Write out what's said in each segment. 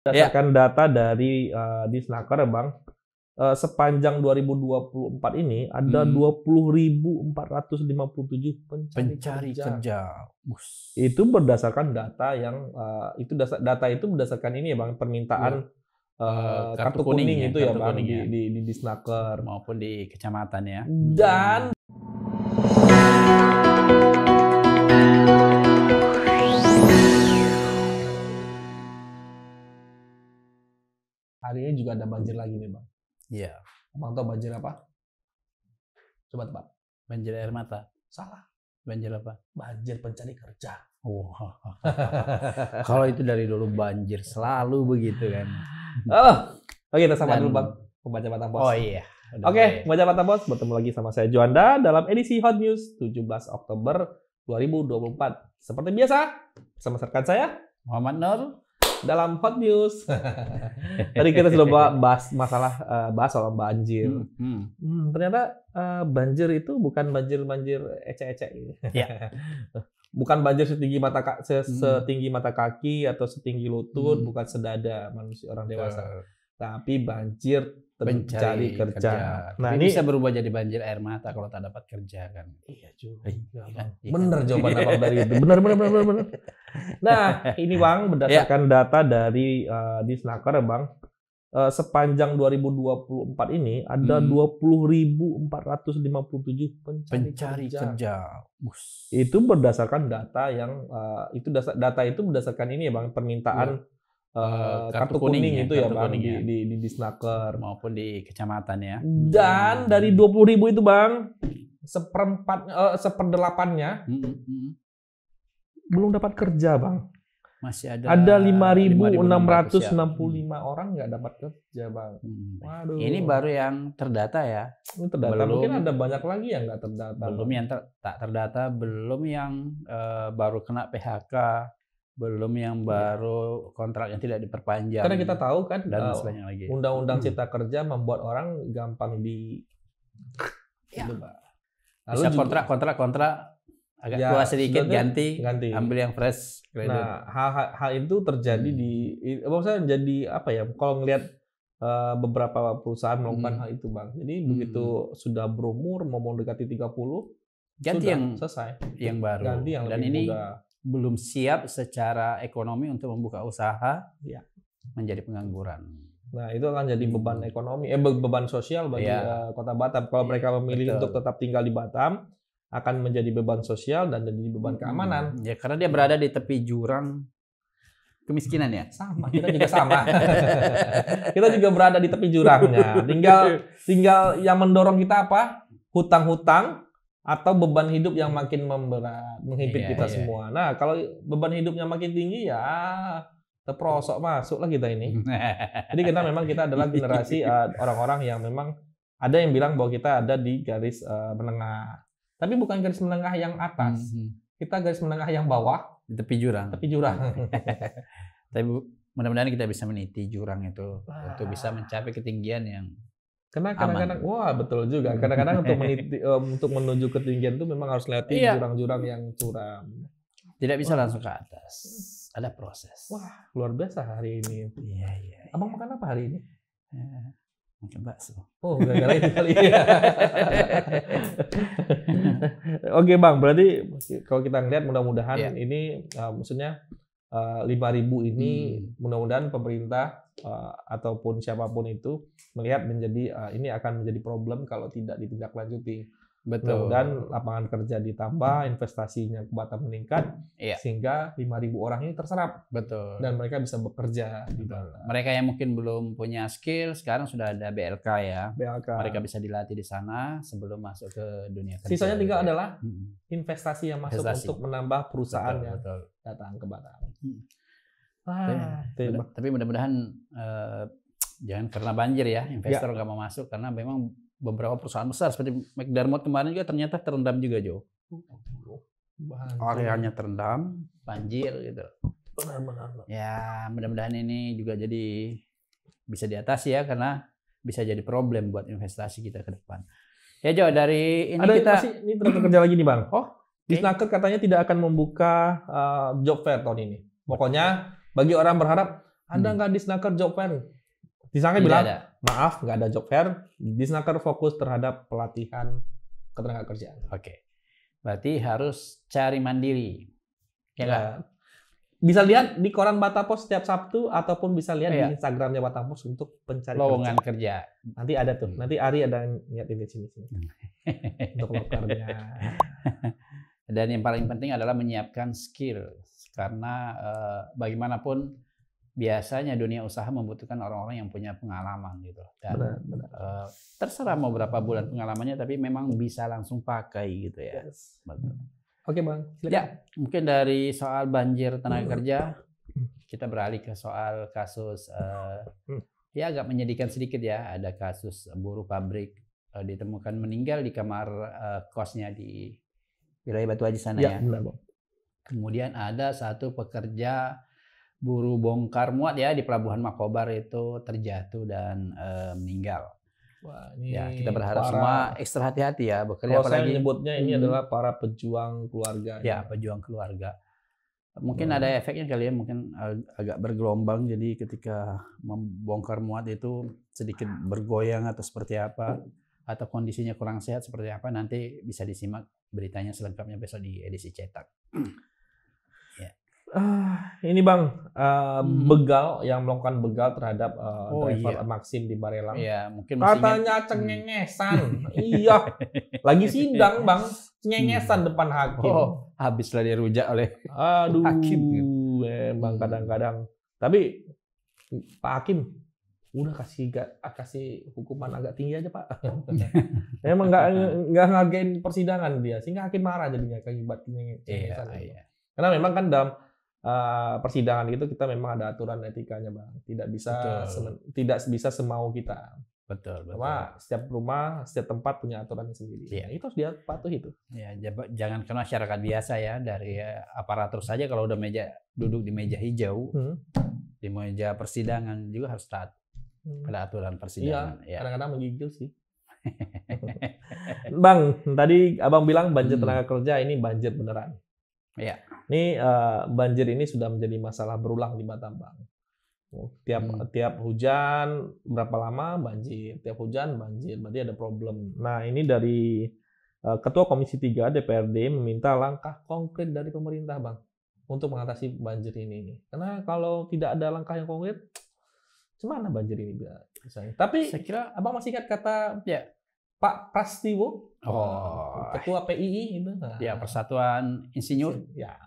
Berdasarkan data dari Disnaker, Bang, sepanjang 2024 ini ada 20.457 pencari kerja. Itu berdasarkan data yang data itu berdasarkan ini ya, Bang, permintaan kartu kuning itu ya, Bang, di Disnaker maupun di kecamatan ya. Dan hari ini juga ada banjir lagi nih, Bang. Iya. Abang tahu banjir apa? Coba tebak. Banjir air mata. Salah. Banjir apa? Banjir pencari kerja. Kalau itu dari dulu banjir selalu begitu kan. Oke, kita sama dulu, Bang. Pembaca Mata Bos. Oh iya. Oke, Pembaca Mata Bos, bertemu lagi sama saya Juanda dalam edisi Hot News 17 Oktober 2024. Seperti biasa, bersama rekan saya Muhammad Nur dalam Hot News. Tadi kita sudah bahas soal banjir. Ternyata banjir itu bukan banjir ecek-ecek. Ya. Bukan banjir setinggi mata kaki atau setinggi lutut, bukan sedada manusia orang dewasa. Tapi banjir pencari kerja. Nah, ini bisa berubah jadi banjir air mata kalau tak dapat kerja kan. Iya juga. Bener jawaban Abang dari itu. Bener. Nah, ini Bang, berdasarkan data dari Disnaker, Bang, sepanjang 2024 ini ada 20.457 pencari kerja. Itu berdasarkan data yang data itu berdasarkan ini ya, Bang, permintaan kartu kuning itu ya, Bang, di Disnaker maupun di kecamatan ya. Dan dari 20.000 itu, Bang, seperdelapannya belum dapat kerja, Bang. Masih ada 5.665 orang nggak dapat kerja, Bang. Waduh. Ini baru yang terdata ya. Ini terdata. Mungkin ada banyak lagi yang nggak terdata. Belum yang tak terdata, belum yang baru kena PHK, belum yang baru kontrak yang tidak diperpanjang. Karena kita tahu kan Undang-Undang Cipta Kerja membuat orang gampang bisa kontrak agak tua sedikit ganti, ambil yang fresh credit. Nah, hal itu terjadi maksudnya jadi apa ya? Kalau ngelihat beberapa perusahaan melakukan hal itu, Bang. Jadi begitu sudah berumur mau mendekati 30, ganti yang selesai. Yang baru. Ganti yang Dan lebih ini muda. Belum siap secara ekonomi untuk membuka usaha, menjadi pengangguran. Nah, itu akan jadi beban ekonomi, beban sosial bagi Kota Batam. Kalau mereka memilih untuk tetap tinggal di Batam, akan menjadi beban sosial dan jadi beban keamanan. Ya, karena dia berada di tepi jurang kemiskinan ya. Sama, kita juga sama. Kita juga berada di tepi jurangnya. Tinggal yang mendorong kita apa? Hutang-hutang atau beban hidup yang makin memberat, menghimpit kita semua. Nah, kalau beban hidupnya makin tinggi ya terperosok masuklah kita ini. Jadi kita adalah generasi orang-orang yang memang ada yang bilang bahwa kita ada di garis menengah. Tapi bukan garis menengah yang atas. Kita garis menengah yang bawah, di tepi jurang. Tapi mudah-mudahan kita bisa meniti jurang itu untuk bisa mencapai ketinggian yang karena kadang-kadang betul juga. Kadang-kadang untuk menuju ketinggian itu memang harus lewati jurang-jurang yang curam. Tidak bisa langsung ke atas. Ada proses. Wah, luar biasa hari ini. Iya. Abang makan apa hari ini? Makan bakso. Oh, gara-gara itu kali. Oke, Bang. Berarti kalau kita ngeliat mudah-mudahan ini maksudnya 5.000 ini mudah-mudahan pemerintah ataupun siapapun itu melihat ini akan menjadi problem kalau tidak ditindaklanjuti. Betul. Dan lapangan kerja ditambah, investasinya ke Batam meningkat, sehingga 5.000 orang ini terserap. Betul. Dan mereka bisa bekerja di Batam. Mereka yang mungkin belum punya skill, sekarang sudah ada BLK ya. BLK. Mereka bisa dilatih di sana sebelum masuk ke dunia kerja. Sisanya tinggal adalah investasi yang masuk untuk menambah perusahaan yang datang ke Batam. Tapi mudah-mudahan jangan karena banjir ya, investor nggak mau masuk karena memang beberapa perusahaan besar seperti McDermott kemarin juga ternyata terendam juga, Jo. Areanya terendam, banjir gitu. Benar. Ya, mudah-mudahan ini juga jadi bisa diatasi ya karena bisa jadi problem buat investasi kita ke depan. Ya, Jo, dari ini ini tenaga kerja lagi nih, Bang. Disnaker katanya tidak akan membuka job fair tahun ini. Pokoknya bagi orang berharap Ada nggak Disnaker job fair? Disnaker Tidak bilang, ada. maaf nggak ada job fair. Disnaker fokus terhadap pelatihan ketenagakerjaan. Oke. Berarti harus cari mandiri. Ya nggak? Bisa lihat di koran Batapos setiap Sabtu ataupun bisa lihat Iya. di Instagramnya Batapos untuk pencari Lowongan kerja. kerja. Nanti ada tuh. Nanti Ari ada yang nyiapin di sini untuk lokernya. Dan yang paling penting adalah menyiapkan skill. Karena bagaimanapun biasanya dunia usaha membutuhkan orang-orang yang punya pengalaman gitu. Dan Benar. terserah mau berapa bulan pengalamannya, tapi memang bisa langsung pakai gitu ya. Yes. Betul. Oke Bang. Silakan. Ya, mungkin dari soal banjir tenaga kerja, kita beralih ke soal kasus ya agak menyedihkan sedikit ya. Ada kasus buruh pabrik ditemukan meninggal di kamar kosnya di wilayah Batu Haji sana ya. Benar Bang. Kemudian ada satu pekerja buruh bongkar muat ya di Pelabuhan Makobar itu terjatuh dan meninggal. Wah, ini Ya, kita berharap semua ekstra hati-hati ya bekerja, kalau saya apalagi menyebutnya ini adalah para pejuang keluarga. ya pejuang keluarga. Mungkin ada efeknya kali ya, mungkin agak bergelombang, jadi ketika membongkar muat itu sedikit bergoyang atau seperti apa, atau kondisinya kurang sehat seperti apa, nanti bisa disimak beritanya selengkapnya besok di edisi cetak. Ini Bang, begal yang melakukan begal terhadap driver iya. Maxim di Barelang. Iya, mungkin masih ingat. Katanya cengengesan. Iya. Lagi sidang Bang, cengengesan depan hakim. Oh, habislah dia rujak oleh Aduh, hakim. memang kadang-kadang. Tapi Pak Hakim udah kasih hukuman agak tinggi aja Pak. Emang nggak ngagain persidangan dia, sehingga hakim marah jadinya akibat cengengesan. Iya. Karena memang kan dalam persidangan itu kita memang ada aturan etikanya Bang, tidak bisa semau kita. Betul. Karena setiap rumah, setiap tempat punya aturannya sendiri. Iya. Nah, itu harus dia patuhi itu. Ya, jangan kena masyarakat biasa ya, dari aparatur saja kalau udah duduk di meja hijau, di meja persidangan juga harus taat pada aturan persidangan. Iya, kadang-kadang menggigil sih. Bang, tadi Abang bilang banjir tenaga kerja, ini banjir beneran. Iya. Ini banjir ini sudah menjadi masalah berulang di Batam Bang. Tiap hujan berapa lama banjir, tiap hujan banjir, berarti ada problem. Nah, ini dari Ketua Komisi 3 DPRD meminta langkah konkret dari pemerintah Bang untuk mengatasi banjir ini. Karena kalau tidak ada langkah yang konkret, gimana banjir ini bisa? Tapi Saya kira Abang masih ingat kata ya. Pak Prastiwo, Ketua PII itu. Ya, Persatuan Insinyur. Ya.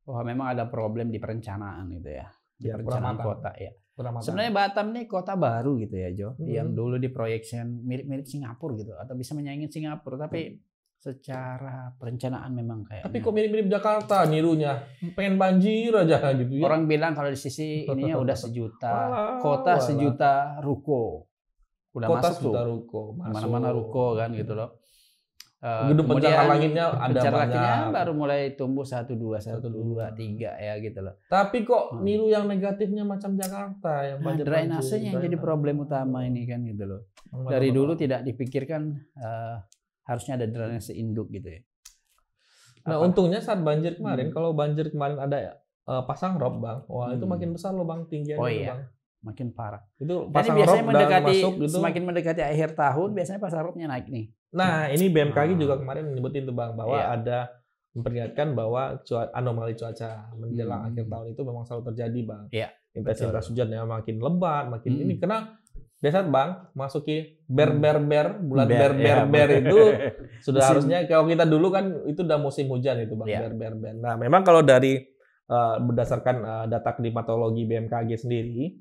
Wah, memang ada problem di perencanaan gitu ya. Di perencanaan kota ya. Sebenarnya Batam nih kota baru gitu ya, Jo. Yang dulu diproyeksikan mirip-mirip Singapura gitu, atau bisa menyaingi Singapura, tapi secara perencanaan memang kayak. Tapi kok mirip-mirip Jakarta nirunya, pengen banjir aja gitu ya. Orang bilang kalau di sisi ininya udah sejuta, kota sejuta ruko. Udah kota masuk sejuta tuh. ruko, Mana-mana ruko kan gitu loh. Gedung pencakar langitnya ada banyak. Baru mulai tumbuh 1, 2, 3 ya gitu loh. Tapi kok niru yang negatifnya macam Jakarta yang banjir. Drainasenya yang jadi problem utama ini kan gitu loh. Dari dulu tidak dipikirkan harusnya ada drainase induk gitu ya. Nah, untungnya saat banjir kemarin, kalau banjir kemarin ada pasang rob Bang, wah itu makin besar loh Bang tinggiannya. Oh iya. Bang. Makin parah. Itu Jadi pasang biasanya rob mendekati masuk gitu. semakin mendekati akhir tahun biasanya pasar robnya naik nih. Nah, ini BMKG juga kemarin menyebutin tuh Bang bahwa ada memperingatkan bahwa anomali cuaca menjelang akhir tahun itu memang selalu terjadi Bang. Iya. Intensitas hujannya makin lebat, makin ini karena biasa Bang masuki bulan ber itu sudah harusnya kalau kita dulu kan itu udah musim hujan itu Bang, ber. Nah, memang kalau dari berdasarkan data klimatologi BMKG sendiri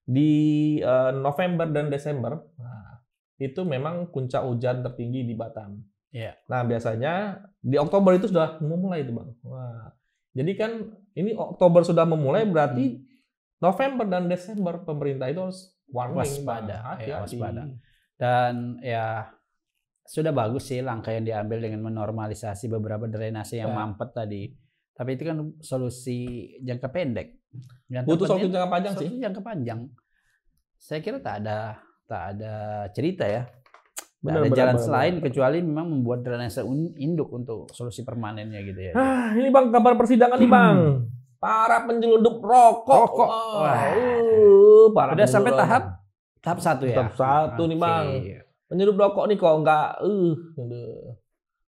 di November dan Desember, nah, itu memang puncak hujan tertinggi di Batam. Iya. Nah, biasanya di Oktober itu sudah memulai itu, Bang. Wah. Jadi kan ini Oktober sudah memulai berarti November dan Desember pemerintah itu harus waspada. Dan ya sudah bagus sih langkah yang diambil dengan menormalisasi beberapa drainase yang mampet tadi. Tapi itu kan solusi jangka pendek. Butuh solusi jangka panjang sih. Solusi jangka panjang. Saya kira tak ada cerita ya. Ada jalan selain kecuali memang membuat drainase induk untuk solusi permanennya gitu ya. Ini Bang kabar persidangan nih Bang. para penyelundup rokok. Udah sampai tahap 1 ya. Tahap 1 nih Bang. Penyelundup rokok nih kok enggak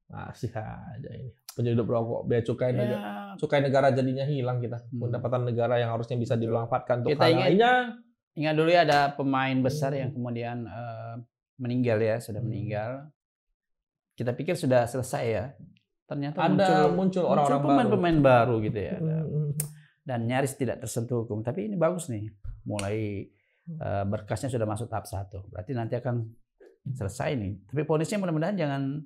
masih aja ini. Penyelundup rokok, biaya cukai negara jadinya hilang kita. Pendapatan negara yang harusnya bisa dimanfaatkan untuk hal lainnya. Ingat dulu ya, ada pemain besar yang kemudian meninggal ya, sudah meninggal. Kita pikir sudah selesai ya. Ternyata muncul orang-orang pemain-pemain baru gitu ya. Dan nyaris tidak tersentuh hukum. Tapi ini bagus nih. Mulai berkasnya sudah masuk tahap 1. Berarti nanti akan selesai nih. Tapi vonisnya mudah-mudahan jangan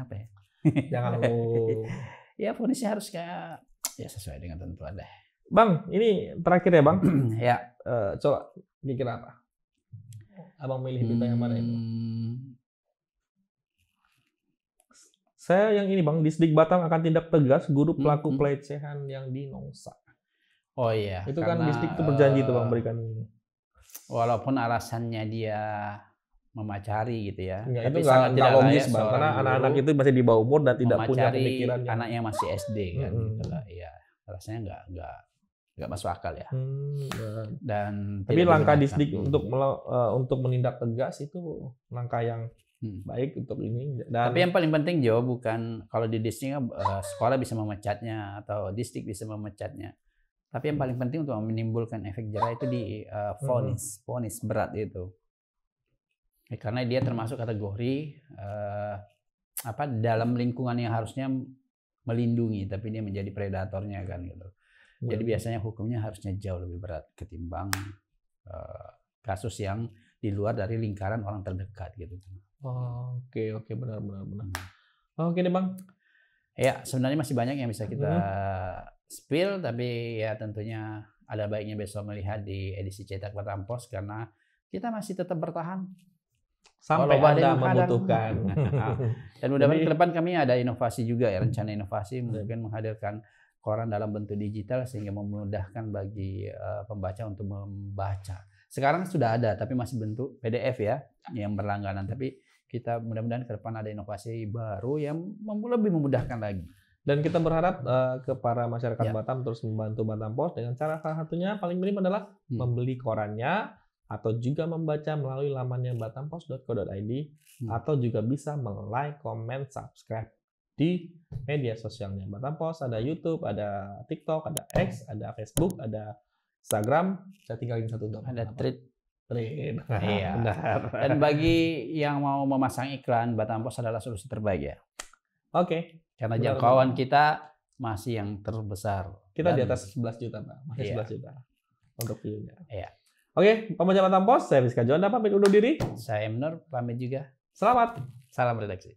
apa ya? Jangan ya vonisnya harus kayak ya sesuai dengan tentuan deh. Bang, ini terakhir ya Bang. Ya. Coba mikir apa? Abang milih berita yang mana itu? Saya yang ini Bang, Disdik Batam akan tindak tegas guru pelaku pelecehan yang di Nongsa. Oh iya. Itu kan Disdik itu berjanji tuh Bang berikan ini. Walaupun alasannya dia memacari gitu ya. Tapi itu nggak logis Bang, karena anak-anak itu masih di bawah umur dan tidak punya pemikiran. Anaknya masih SD kan. Iya, rasanya nggak masuk akal ya. Dan tapi langkah Disdik untuk menindak tegas itu langkah yang baik untuk ini. Tapi yang paling penting Jo, bukan kalau di Disdik sekolah bisa memecatnya atau Disdik bisa memecatnya. Tapi yang paling penting untuk menimbulkan efek jera itu di vonis berat itu. Karena dia termasuk kategori dalam lingkungan yang harusnya melindungi, tapi dia menjadi predatornya kan gitu. Jadi biasanya hukumnya harusnya jauh lebih berat ketimbang kasus yang di luar dari lingkaran orang terdekat gitu. Oke, benar. Oke deh Bang. Ya, sebenarnya masih banyak yang bisa kita spill, tapi ya tentunya ada baiknya besok melihat di edisi cetak Batam Pos karena kita masih tetap bertahan sampai Anda membutuhkan. Dan mudah-mudahan ke depan kami ada inovasi juga ya, rencana inovasi mungkin menghadirkan koran dalam bentuk digital sehingga memudahkan bagi pembaca untuk membaca. Sekarang sudah ada tapi masih bentuk PDF ya yang berlangganan, tapi kita mudah-mudahan ke depan ada inovasi baru yang lebih memudahkan lagi. Dan kita berharap ke para masyarakat Batam terus membantu Batam Pos dengan cara salah satunya paling minim adalah membeli korannya atau juga membaca melalui lamannya batampos.co.id atau juga bisa like, comment, subscribe di media sosialnya Batam Pos. Ada YouTube, ada TikTok, ada X, ada Facebook, ada Instagram. Saya tinggalin satu dong. Ada Thread. Iya. Benar. Dan bagi yang mau memasang iklan, Batam Pos adalah solusi terbaik ya. Oke. Karena jangkauan kita masih yang terbesar. Kita di atas 11 juta, Pak. Masih 11 juta untuk view-nya. Iya. Oke, pembaca Batam Pos, saya Rizka Jonda pamit undur diri. Saya Emnur pamit juga. Selamat. Salam redaksi.